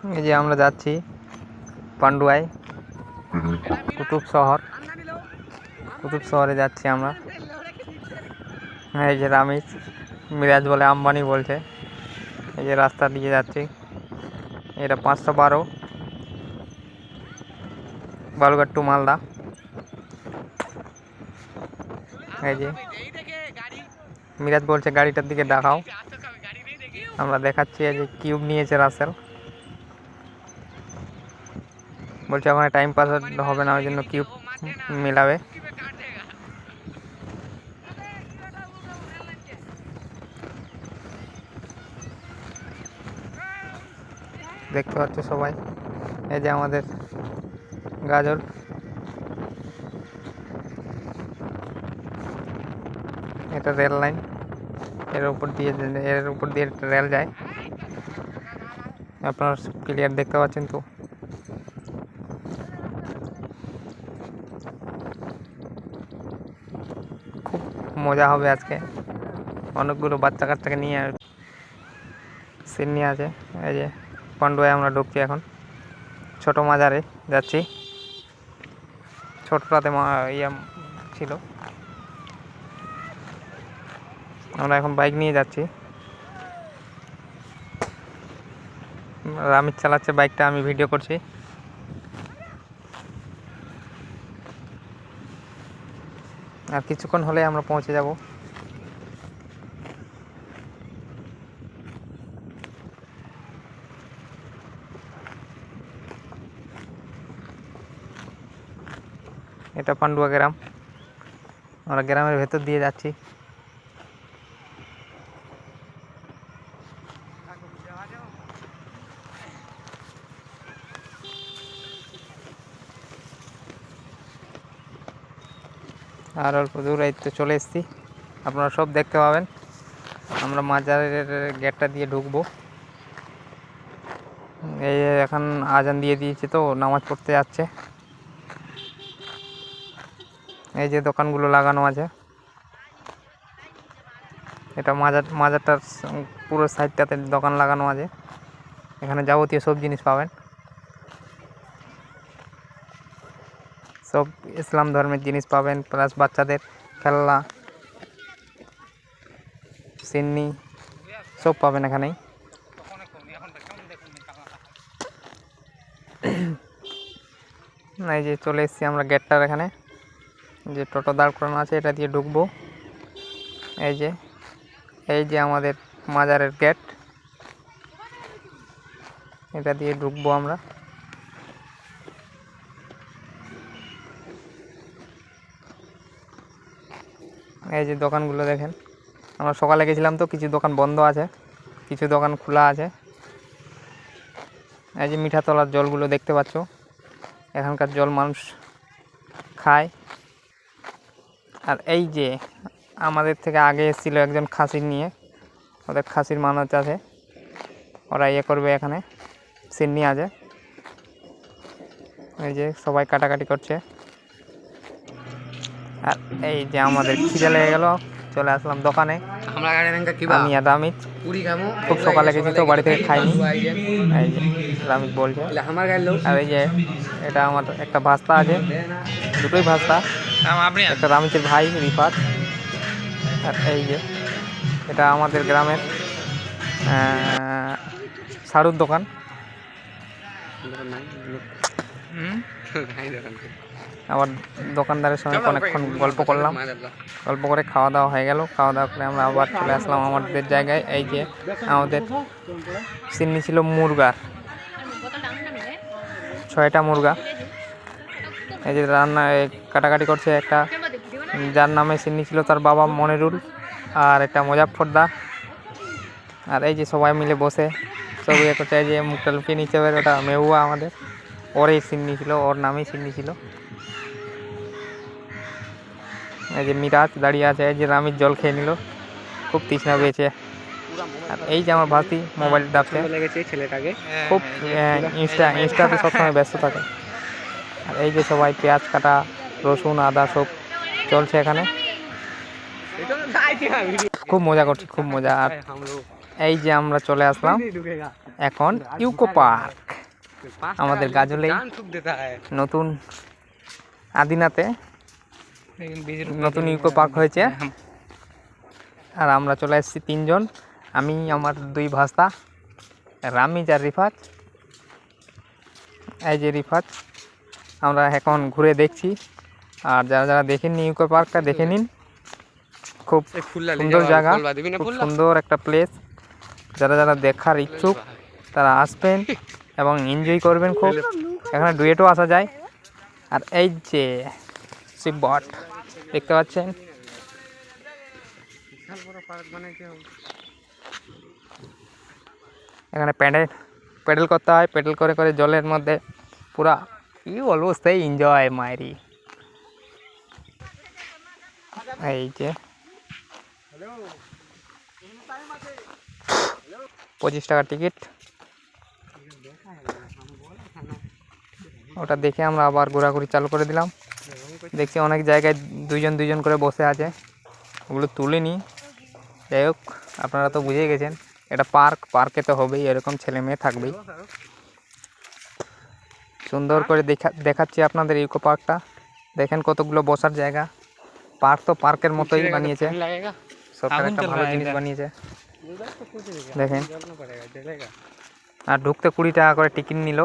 এই যে আমরা যাচ্ছি পান্ডুয়ায়, কুতুব শহরে যাচ্ছি আমরা। এই যে রামিজ, মিরাজ বলে আম্বানি বলছে। এই যে রাস্তা দিয়ে যাচ্ছি, এটা 512 বালুঘাট টু মালদা। এই যে মিরাজ বলছে গাড়িটার দিকে দেখাও, আমরা দেখাচ্ছি। এই যে কিউব নিয়েছে রাসেল, বলছে ওখানে টাইম পাস হবে না, ওই জন্য কিউব মিলাবে। দেখতে পাচ্ছ সবাই, এই যে আমাদের গাজর। এটা রেল লাইন, এর উপর দিয়ে রেল যায়। আপনারা ক্লিয়ার দেখতে পাচ্ছেন তো। খুব মজা হবে আজকে, অনেকগুলো বাচ্চা কাচ্চাকে নিয়ে সিন নিয়ে আছে। এই যে পান্ডুয়ায় আমরা ঢুকছি এখন, ছোট মাজারে যাচ্ছি। ছোটটাতে ছিল, আমরা এখন বাইক নিয়ে যাচ্ছি। রামিজ চালাচ্ছে বাইকটা, আমি ভিডিও করছি। আর কিছুক্ষণ হলে আমরা পৌঁছে যাব। এটা পান্ডুয়া গ্রাম, আমরা গ্রামের ভেতর দিয়ে যাচ্ছি। আর অল্প দূর এই তো চলে এসেছি, আপনারা সব দেখতে পাবেন। আমরা মাজারের গেটটা দিয়ে ঢুকবো। এই এখন আজান দিয়ে দিয়েছে তো, নামাজ পড়তে যাচ্ছে। এই যে দোকানগুলো লাগানো আছে, এটা মাজারটার পুরো সাইডটাতে দোকান লাগানো আছে। এখানে যাবতীয় সব জিনিস পাবেন, সব ইসলাম ধর্মের জিনিস পাবেন, প্লাস বাচ্চাদের খেলনা, সিন্নি সব পাবেন এখানেই। এই যে চলে এসেছি আমরা গেটটার এখানে, যে টোটো দাঁড় করানো আছে, এটা দিয়ে ঢুকবো। এই যে আমাদের মাজারের গেট, এটা দিয়ে ঢুকবো আমরা। এই যে দোকানগুলো দেখেন, আমরা সকালে গেছিলাম তো, কিছু দোকান বন্ধ আছে, কিছু দোকান খোলা আছে। এই যে মিঠা তলার জলগুলো দেখতে পাচ্ছ, এখানকার জল মানুষ খায়। আর এই যে আমাদের থেকে আগে এসেছিল একজন খাসির নিয়ে, ওদের খাসির মানত আছে, ওরা করবে এখানে, সিন্নি আছে। এই যে সবাই কাটাকাটি করছে। আর এই যে আমাদের খিদে লেগে গেল, চলে আসলাম দোকানে। আমি আর রামিজ খুব সকালে গেছি তো, বাড়ি থেকে খাইনি। এই যে রামিজ বলছে। আর এই যে এটা আমার একটা ভাস্তা আছে, দুটোই ভাস্তা, একটা রামিজের ভাই রিফাত। আর এই যে এটা আমাদের গ্রামের শাড়ুর দোকান। আবার দোকানদারের সঙ্গে অনেকক্ষণ গল্প করলাম, গল্প করে খাওয়া দাওয়া হয়ে গেল। খাওয়া দাওয়া করে আমরা আবার চলে আসলাম আমাদের জায়গায়। এই যে আমাদের সিন্নি ছিল মুরগার, 6টা মুরগা। এই যে রান্না কাটাকাটি করছে একটা, যার নামে সিন্নি ছিল তার বাবা মনিরুল, আর একটা মুজাফফরদা। আর এই যে সবাই মিলে বসে সব করছে। এই যে মুখটা লুকিয়ে নিচে, ওটা মেহুয়া আমাদের, ওরই সিন্নি ছিল, ওর নামেই সিন্নি ছিল। এই যে মিরাজ দাঁড়িয়ে আছে, এই যে রামিজ জল খেয়ে নিল, খুব তৃষ্ণা পেয়েছে। আর এই যে আমার ভাতি মোবাইল ডাকছে, খুব ইনস্টাতে সবসময় ব্যস্ত থাকে। আর এই যে সবাই পেঁয়াজ কাটা, রসুন আদা সব চলছে এখানে, খুব মজা করছি, খুব মজা। আর এই যে আমরা চলে আসলাম এখন ইউকো পার্ক। আমাদের গাজলে নতুন আদিনাতে নতুন ইউকো পার্ক হয়েছে। আর আমরা চলে এসেছি 3 জন, আমি আমার 2 ভাস্তা রামিজ আর রিফাত। এই যে রিফাত, আমরা এখন ঘুরে দেখছি। আর যারা যারা দেখেননি ইউকো পার্কটা দেখে নিন, খুব সুন্দর জায়গা, খুব সুন্দর একটা প্লেস। যারা যারা দেখার ইচ্ছুক তারা আসবেন এবং এনজয় করবেন খুব। এখানে ডুয়েটও আসা যায়। আর এই যে শিববট দেখতে পাচ্ছেন, এখানে প্যাডেল করতে হয়। প্যাডেল করে করে জলের মধ্যে পুরা কি বলবো, সেই এনজয় মায়েরি। এই যে 25 টাকা টিকিট, ওটা দেখে আমরা আবার ঘোরাঘুরি চালু করে দিলাম। দেখছি অনেক জায়গায় 2 জন করে বসে আছে, ওগুলো তুলিনি। যাই হোক, আপনারা তো বুঝেই গেছেন এটা পার্কে তো হবেই, এরকম ছেলে মেয়ে থাকবেই। সুন্দর করে দেখাচ্ছি আপনাদের ইউকো পার্কটা। দেখেন কতগুলো বসার জায়গা। পার্ক তো পার্কের মতোই বানিয়েছে, সরকার একটা ভালো জিনিস বানিয়েছে দেখেন। আর ঢুকতে 20 টাকা করে টিকিট নিল।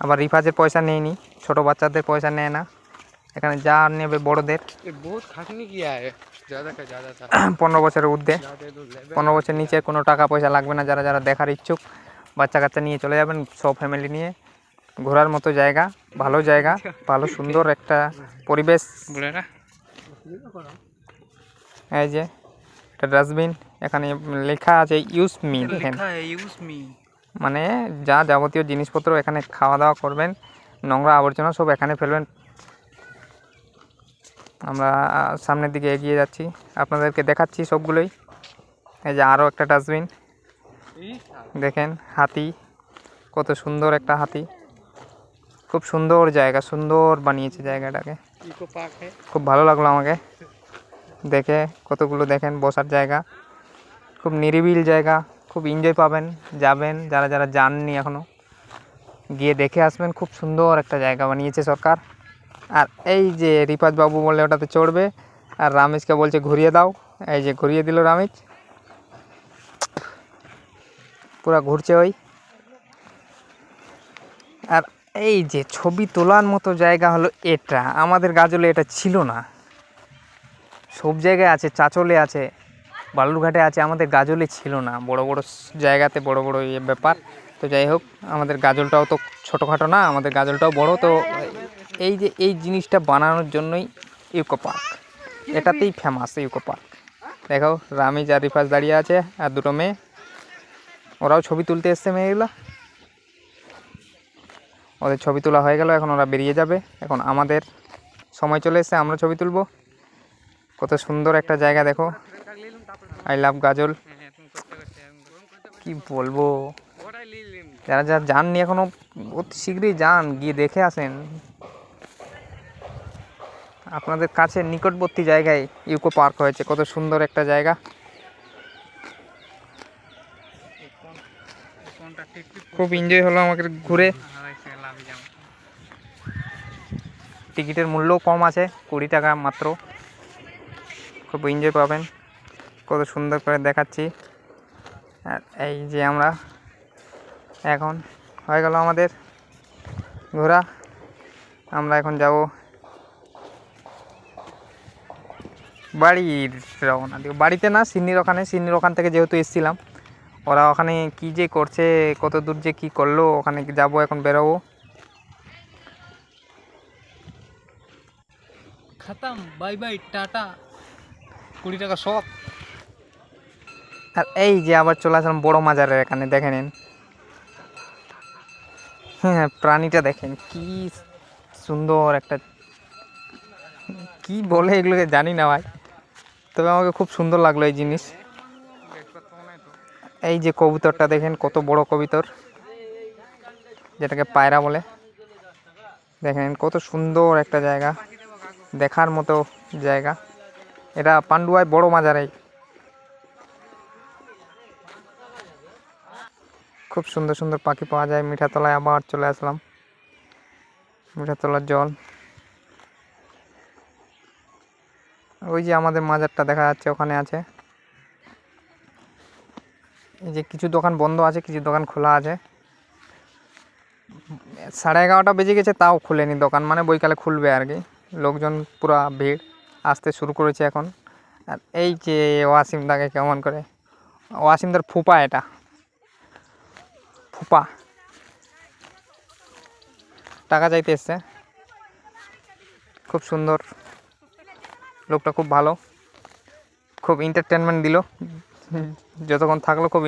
আবার রিফাজের পয়সা নেয়নি, ছোট বাচ্চাদের পয়সা নেয় না। এখানে যা নেবে বড়দের। 15 বছরের ঊর্ধ্বে, 15 বছর নিচে কোনো টাকা পয়সা লাগবে না। যারা যারা দেখার ইচ্ছুক বাচ্চা কাচ্চা নিয়ে চলে যাবেন, সব ফ্যামিলি নিয়ে। ঘোরার মতো জায়গা, ভালো জায়গা, ভালো সুন্দর একটা পরিবেশ। এই যে একটা ডাস্টবিন, এখানে লেখা আছে ইউজ মি। দেখেন, মানে যা যাবতীয় জিনিসপত্র এখানে খাওয়া দাওয়া করবেন, নোংরা আবর্জনা সব এখানে ফেলবেন। আমরা সামনের দিকে এগিয়ে যাচ্ছি, আপনাদেরকে দেখাচ্ছি সবগুলোই। এই যে আরও একটা ডাস্টবিন দেখেন, হাতি, কত সুন্দর একটা হাতি। খুব সুন্দর জায়গা, সুন্দর বানিয়েছে জায়গাটাকে, খুব ভালো লাগলো আমাকে দেখে। কতগুলো দেখেন বসার জায়গা, খুব নিরিবিল জায়গা, খুব এনজয় পাবেন। যাবেন, যারা যারা যাননি এখনও গিয়ে দেখে আসবেন। খুব সুন্দর একটা জায়গা বানিয়েছে সরকার। আর এই যে রিফাত বাবু বললে ওটাতে চড়বে, আর রামেশকে বলছে ঘুরিয়ে দাও। এই যে ঘুরিয়ে দিল রামেশ, পুরা ঘুরছে ওই। আর এই যে ছবি তোলার মতো জায়গা হলো এটা, আমাদের গাজলে এটা ছিল না। সব জায়গায় আছে, চাচলে আছে, বালুরঘাটে আছে, আমাদের গাজলে ছিল না। বড় বড় জায়গাতে বড় বড় ব্যাপার। তো যাই হোক, আমাদের গাজলটাও তো ছোটোখাটো না, আমাদের গাজলটাও বড়। তো এই যে এই জিনিসটা বানানোর জন্যই ইউকো পার্ক, এটাতেই ফেমাস ইউকো পার্ক। দেখো রামিজ আর রিফাজ দাঁড়িয়ে আছে, আর 2 মেয়ে, ওরাও ছবি তুলতে এসছে। মেয়েগুলো, ওদের ছবি তোলা হয়ে গেল, এখন ওরা বেরিয়ে যাবে। এখন আমাদের সময় চলে এসছে, আমরা ছবি তুলব। কত সুন্দর একটা জায়গা দেখো, আই লাভ গাজল। কি বলবো, যারা যারা যাননি এখনো অতি শীঘ্রই যান, গিয়ে দেখে আসেন। আপনাদের কাছে নিকটবর্তী জায়গায় ইউকো পার্ক হয়েছে, কত সুন্দর একটা জায়গা। খুব এনজয় হলো আমাকে ঘুরে। টিকিটের মূল্যও কম আছে, 20 টাকা মাত্র। খুব এনজয় পাবেন, কত সুন্দর করে দেখাচ্ছি। আর এই যে আমরা এখন হয়ে গেল আমাদের ঘোরা, আমরা এখন যাব বাড়ির রওনা দিব। বাড়িতে না, সিন্নির ওখানে। সিন্নির ওখান থেকে যেহেতু এসেছিলাম, ওরা ওখানে কি যে করছে, কত দূর যে কি করলো, ওখানে যাব, এখন বেরোবো। খতম, বাই বাই, টাটা, 20 টাকা সব। আর এই যে আবার চলে আসলাম বড় মাজারের এখানে, দেখে নিন। হ্যাঁ, প্রাণীটা দেখেন কি সুন্দর একটা, কি বলে এগুলোকে জানি না ভাই, তবে আমাকে খুব সুন্দর লাগলো এই জিনিস। এই যে কবুতরটা দেখেন, কত বড় কবুতর, যেটাকে পায়রা বলে। দেখেন কত সুন্দর একটা জায়গা, দেখার মতো জায়গা। এটা পান্ডুয়ায় বড় মাজারে। খুব সুন্দর সুন্দর পাখি পাওয়া যায়। মিঠাতলায় আবার চলে আসলাম। মিঠাতলার জল, ওই যে আমাদের মাজারটা দেখা যাচ্ছে ওখানে আছে। এই যে কিছু দোকান বন্ধ আছে, কিছু দোকান খোলা আছে। 11:30 বেজে গেছে, তাও খুলেনি দোকান, মানে বৈকালে খুলবে আর কি। লোকজন পুরা ভিড় আসতে শুরু করেছে এখন। আর এই যে ওয়াসিমদাকে কেমন করে, ওয়াসিমদার ফুপা, এটা ফুপা টাকা চাইতে এসছে। খুব সুন্দর লোকটা, খুব ভালো, খুব এন্টারটেনমেন্ট দিল যতক্ষণ থাকলো। খুব